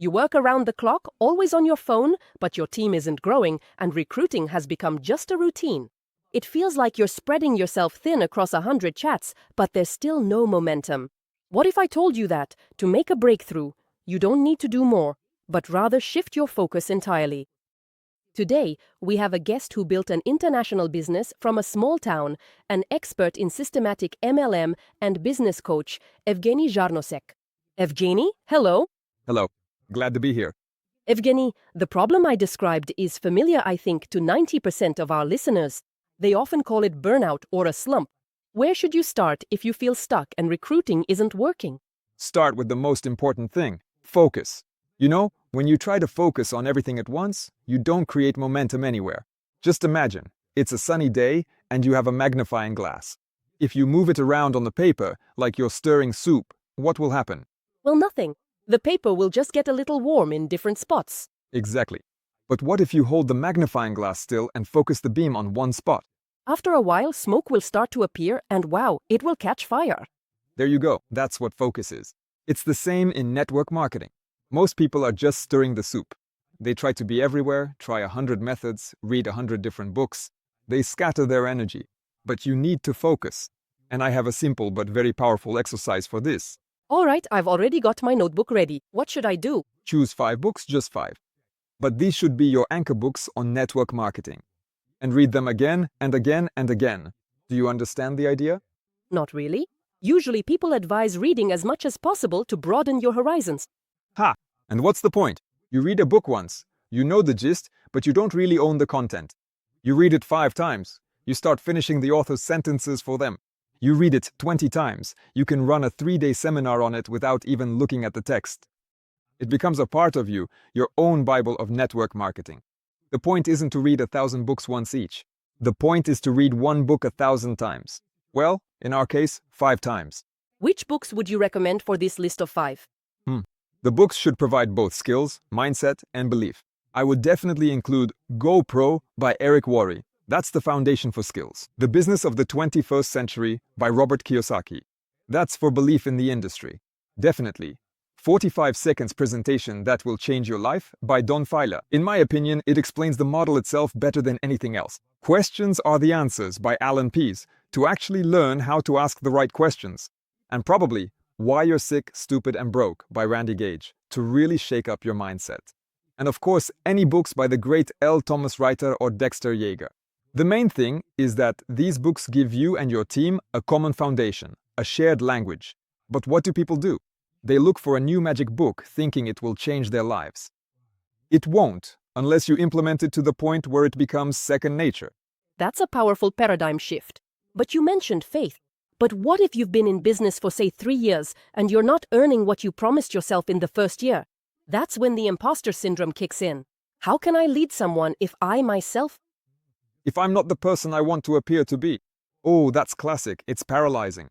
You work around the clock, always on your phone, but your team isn't growing and recruiting has become just a routine. It feels like you're spreading yourself thin across 100 chats, but there's still no momentum. What if I told you that, to make a breakthrough, you don't need to do more, but rather shift your focus entirely? Today, we have a guest who built an international business from a small town, an expert in systematic MLM and business coach, Evgeny Zharnosek. Evgeny, hello. Hello. Glad to be here. Evgeny, the problem I described is familiar, I think, to 90% of our listeners. They often call it burnout or a slump. Where should you start if you feel stuck and recruiting isn't working? Start with the most important thing, focus. You know, when you try to focus on everything at once, you don't create momentum anywhere. Just imagine, it's a sunny day and you have a magnifying glass. If you move it around on the paper, like you're stirring soup, what will happen? Well, nothing. The paper will just get a little warm in different spots. Exactly. But what if you hold the magnifying glass still and focus the beam on one spot? After a while, smoke will start to appear and wow, it will catch fire. There you go. That's what focus is. It's the same in network marketing. Most people are just stirring the soup. They try to be everywhere, try 100 methods, read 100 different books. They scatter their energy. But you need to focus. And I have a simple but very powerful exercise for this. All right, I've already got my notebook ready. What should I do? Choose 5 books, just 5. But these should be your anchor books on network marketing. And read them again and again and again. Do you understand the idea? Not really. Usually people advise reading as much as possible to broaden your horizons. Ha! And what's the point? You read a book once, you know the gist, but you don't really own the content. You read it 5 times, you start finishing the author's sentences for them. You read it 20 times, you can run a 3-day seminar on it without even looking at the text. It becomes a part of you, your own Bible of network marketing. The point isn't to read 1,000 books once each. The point is to read one book 1,000 times. Well, in our case, 5 times. Which books would you recommend for this list of 5? The books should provide both skills, mindset, and belief. I would definitely include Go Pro by Eric Worre. That's the foundation for skills. The Business of the 21st Century by Robert Kiyosaki. That's for belief in the industry. Definitely. 45 seconds presentation that will change your life by Don Feiler. In my opinion, it explains the model itself better than anything else. Questions Are the Answers by Alan Pease, to actually learn how to ask the right questions. And probably Why You're Sick, Stupid and Broke by Randy Gage, to really shake up your mindset. And of course, any books by the great L. Thomas Reiter or Dexter Yeager. The main thing is that these books give you and your team a common foundation, a shared language. But what do people do? They look for a new magic book thinking it will change their lives. It won't, unless you implement it to the point where it becomes second nature. That's a powerful paradigm shift. But you mentioned faith. But what if you've been in business for, say, 3 years and you're not earning what you promised yourself in the first year? That's when the imposter syndrome kicks in. How can I lead someone if I myself... If I'm not the person I want to appear to be? Oh, that's classic. It's paralyzing.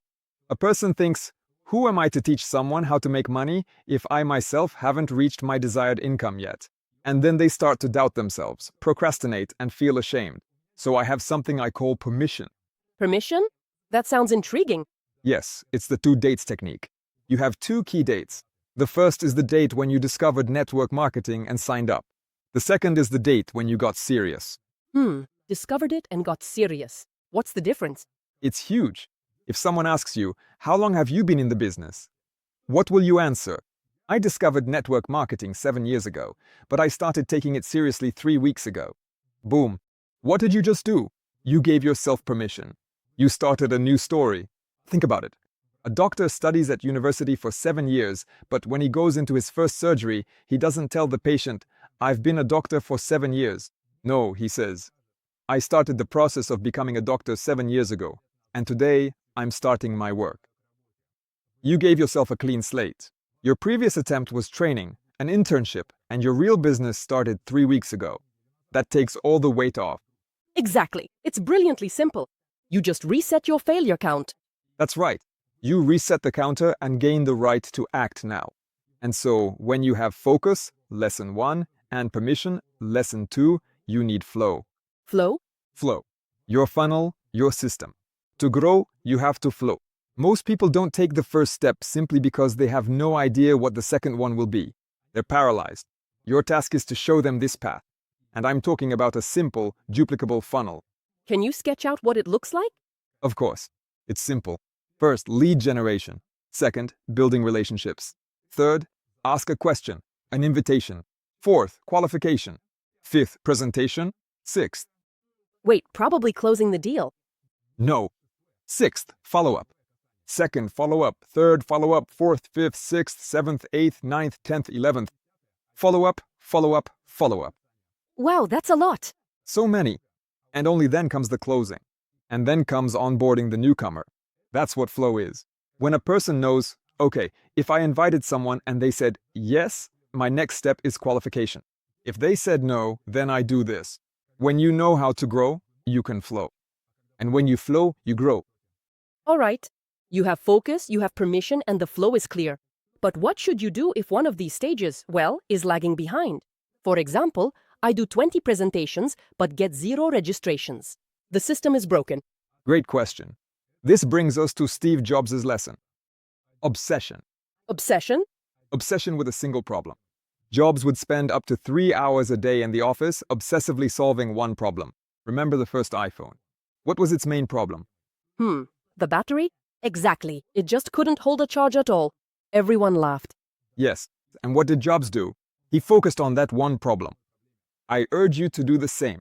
A person thinks, who am I to teach someone how to make money if I myself haven't reached my desired income yet? And then they start to doubt themselves, procrastinate, and feel ashamed. So I have something I call permission. Permission? That sounds intriguing. Yes, it's the 2 dates technique. You have 2 key dates. The first is the date when you discovered network marketing and signed up. The second is the date when you got serious. Discovered it and got serious. What's the difference? It's huge. If someone asks you, how long have you been in the business? What will you answer? I discovered network marketing 7 years ago, but I started taking it seriously 3 weeks ago. Boom. What did you just do? You gave yourself permission. You started a new story. Think about it. A doctor studies at university for 7 years, but when he goes into his first surgery, he doesn't tell the patient, I've been a doctor for 7 years. No, he says, I started the process of becoming a doctor 7 years ago, and today I'm starting my work. You gave yourself a clean slate. Your previous attempt was training, an internship, and your real business started 3 weeks ago. That takes all the weight off. Exactly. It's brilliantly simple. You just reset your failure count. That's right. You reset the counter and gain the right to act now. And so, when you have focus, lesson 1, and permission, lesson 2, you need flow. Flow? Flow. Your funnel, your system. To grow, you have to flow. Most people don't take the first step simply because they have no idea what the second one will be. They're paralyzed. Your task is to show them this path. And I'm talking about a simple, duplicable funnel. Can you sketch out what it looks like? Of course, it's simple. First, lead generation. Second, building relationships. Third, ask a question, an invitation. Fourth, qualification. Fifth, presentation. Sixth, Wait, probably closing the deal. no. Sixth, follow-up. Second, follow-up. Third, follow-up. Fourth, fifth, sixth, seventh, eighth, ninth, 10th, 11th. Follow-up, follow-up, follow-up. Wow, that's a lot. So many. And only then comes the closing. And then comes onboarding the newcomer. That's what flow is. When a person knows, okay, if I invited someone and they said yes, my next step is qualification. If they said no, then I do this. When you know how to grow, you can flow. And when you flow, you grow. All right. You have focus, you have permission, and the flow is clear. But what should you do if one of these stages, well, is lagging behind? For example, I do 20 presentations but get 0 registrations. The system is broken. Great question. This brings us to Steve Jobs' lesson. Obsession. Obsession? Obsession with a single problem. Jobs would spend up to 3 hours a day in the office obsessively solving one problem. Remember the first iPhone. What was its main problem? The battery? Exactly. It just couldn't hold a charge at all. Everyone laughed. Yes. And what did Jobs do? He focused on that one problem. I urge you to do the same.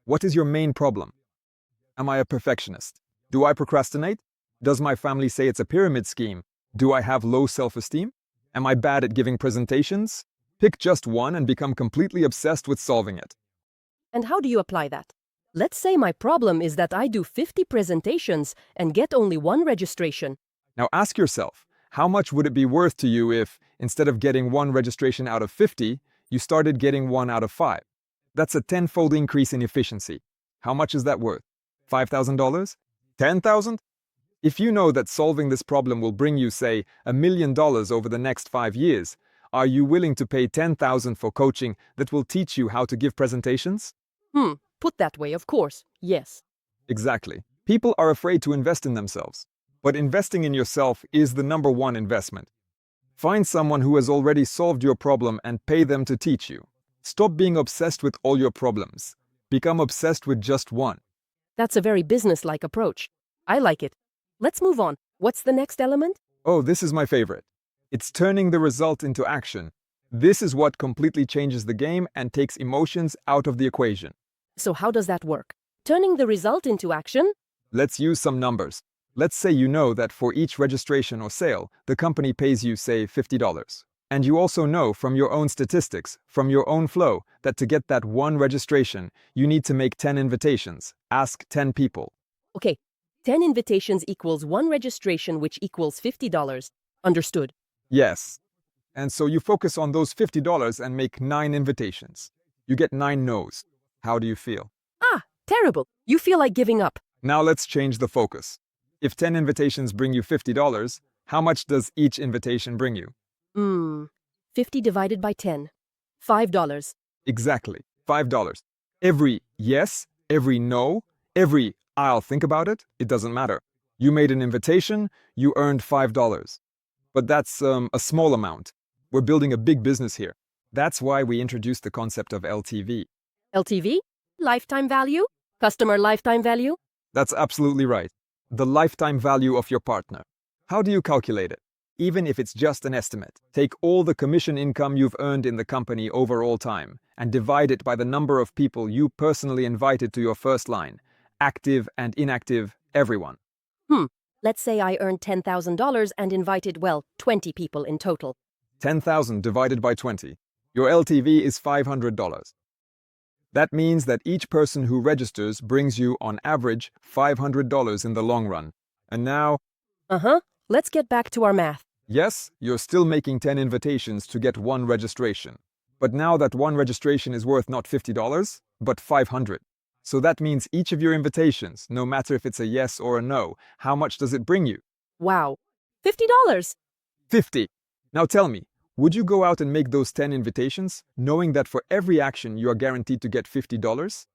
What is your main problem? Am I a perfectionist? Do I procrastinate? Does my family say it's a pyramid scheme? Do I have low self-esteem? Am I bad at giving presentations? Pick just one and become completely obsessed with solving it. And how do you apply that? Let's say my problem is that I do 50 presentations and get only 1 registration. Now ask yourself, how much would it be worth to you if, instead of getting 1 registration out of 50, you started getting 1 out of 5? That's a 10-fold increase in efficiency. How much is that worth? $5,000? $10,000? If you know that solving this problem will bring you, say, $1 million over the next 5 years, are you willing to pay $10,000 for coaching that will teach you how to give presentations? Put that way, of course. Yes. Exactly. People are afraid to invest in themselves. But investing in yourself is the number one investment. Find someone who has already solved your problem and pay them to teach you. Stop being obsessed with all your problems. Become obsessed with just one. That's a very business-like approach. I like it. Let's move on. What's the next element? Oh, this is my favorite. It's turning the result into action. This is what completely changes the game and takes emotions out of the equation. So how does that work? Turning the result into action? Let's use some numbers. Let's say you know that for each registration or sale, the company pays you, say, $50. And you also know from your own statistics, from your own flow, that to get that 1 registration, you need to make 10 invitations. Ask 10 people. Okay, 10 invitations equals 1 registration, which equals $50. Understood. Yes. And so you focus on those $50 and make 9 invitations. You get 9 no's. How do you feel? Terrible. You feel like giving up. Now let's change the focus. If 10 invitations bring you $50, how much does each invitation bring you? 50 divided by 10. $5. Exactly, $5. Every yes, every no, every I'll think about it, it doesn't matter. You made an invitation, you earned $5. But that's a small amount. We're building a big business here. That's why we introduced the concept of LTV. LTV? Lifetime value? Customer lifetime value? That's absolutely right. The lifetime value of your partner. How do you calculate it? Even if it's just an estimate, take all the commission income you've earned in the company over all time and divide it by the number of people you personally invited to your first line. Active and inactive, everyone. Let's say I earned $10,000 and invited, 20 people in total. 10,000 divided by 20. Your LTV is $500. That means that each person who registers brings you, on average, $500 in the long run. And now, Let's get back to our math. yes, you're still making 10 invitations to get 1 registration. But now that 1 registration is worth not $50, but $500. So that means each of your invitations, no matter if it's a yes or a no, how much does it bring you? Wow. $50. 50. Now tell me, would you go out and make those 10 invitations, knowing that for every action you are guaranteed to get $50?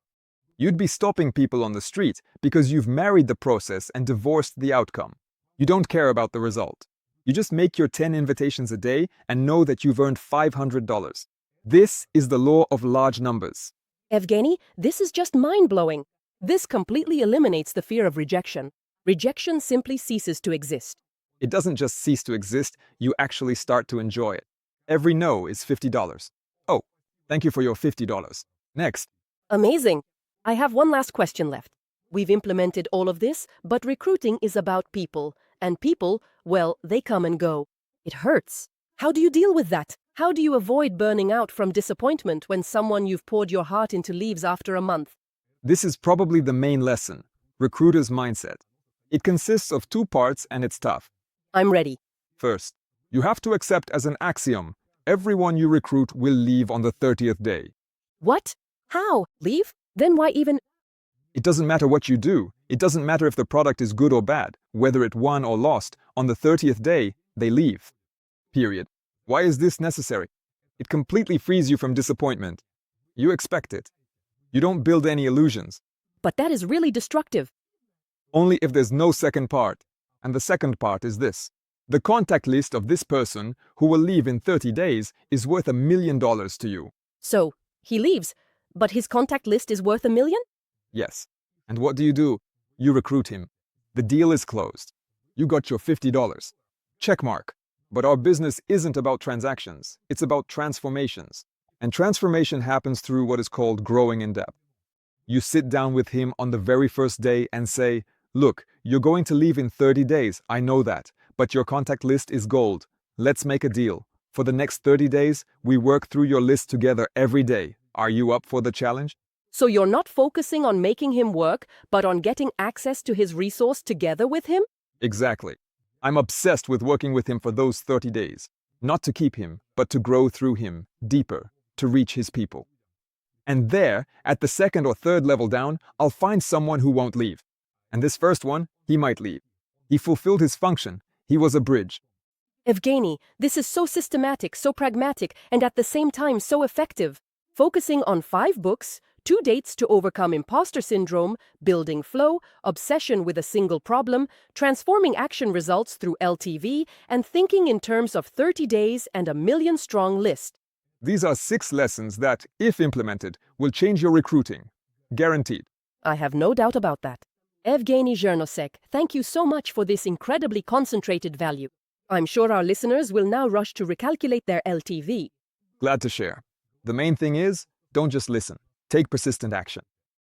You'd be stopping people on the street because you've married the process and divorced the outcome. You don't care about the result. You just make your 10 invitations a day and know that you've earned $500. This is the law of large numbers. Evgeny, this is just mind-blowing. This completely eliminates the fear of rejection. Rejection simply ceases to exist. It doesn't just cease to exist, you actually start to enjoy it. Every no is $50. Oh, thank you for your $50. Next. Amazing. I have one last question left. We've implemented all of this, but recruiting is about people. And people, well, they come and go. It hurts. How do you deal with that? How do you avoid burning out from disappointment when someone you've poured your heart into leaves after a month? This is probably the main lesson, recruiter's mindset. It consists of two parts and it's tough. I'm ready. First, you have to accept as an axiom, everyone you recruit will leave on the 30th day. What? How? Leave? Then why even? It doesn't matter what you do. It doesn't matter if the product is good or bad, whether it won or lost. On the 30th day, they leave. Period. Why is this necessary? It completely frees you from disappointment. You expect it. You don't build any illusions. But that is really destructive. Only if there's no second part. And the second part is this. The contact list of this person who will leave in 30 days is worth $1 million to you. So, he leaves, but his contact list is worth $1 million? Yes. And what do? You recruit him. The deal is closed. You got your $50. Checkmark. But our business isn't about transactions. It's about transformations. And transformation happens through what is called growing in depth. You sit down with him on the very first day and say, look, you're going to leave in 30 days, I know that, but your contact list is gold. Let's make a deal. For the next 30 days, we work through your list together every day. Are you up for the challenge? So you're not focusing on making him work, but on getting access to his resource together with him? Exactly. I'm obsessed with working with him for those 30 days. Not to keep him, but to grow through him, deeper, to reach his people. And there, at the second or third level down, I'll find someone who won't leave. And this first one, he might leave. He fulfilled his function. He was a bridge. Evgeny, this is so systematic, so pragmatic, and at the same time so effective. Focusing on 5 books, 2 dates to overcome imposter syndrome, building flow, obsession with a single problem, transforming action results through LTV, and thinking in terms of 30 days and $1 million strong list. These are 6 lessons that, if implemented, will change your recruiting. Guaranteed. I have no doubt about that. Evgeny Zhernosek, thank you so much for this incredibly concentrated value. I'm sure our listeners will now rush to recalculate their LTV. Glad to share. The main thing is, don't just listen. Take persistent action.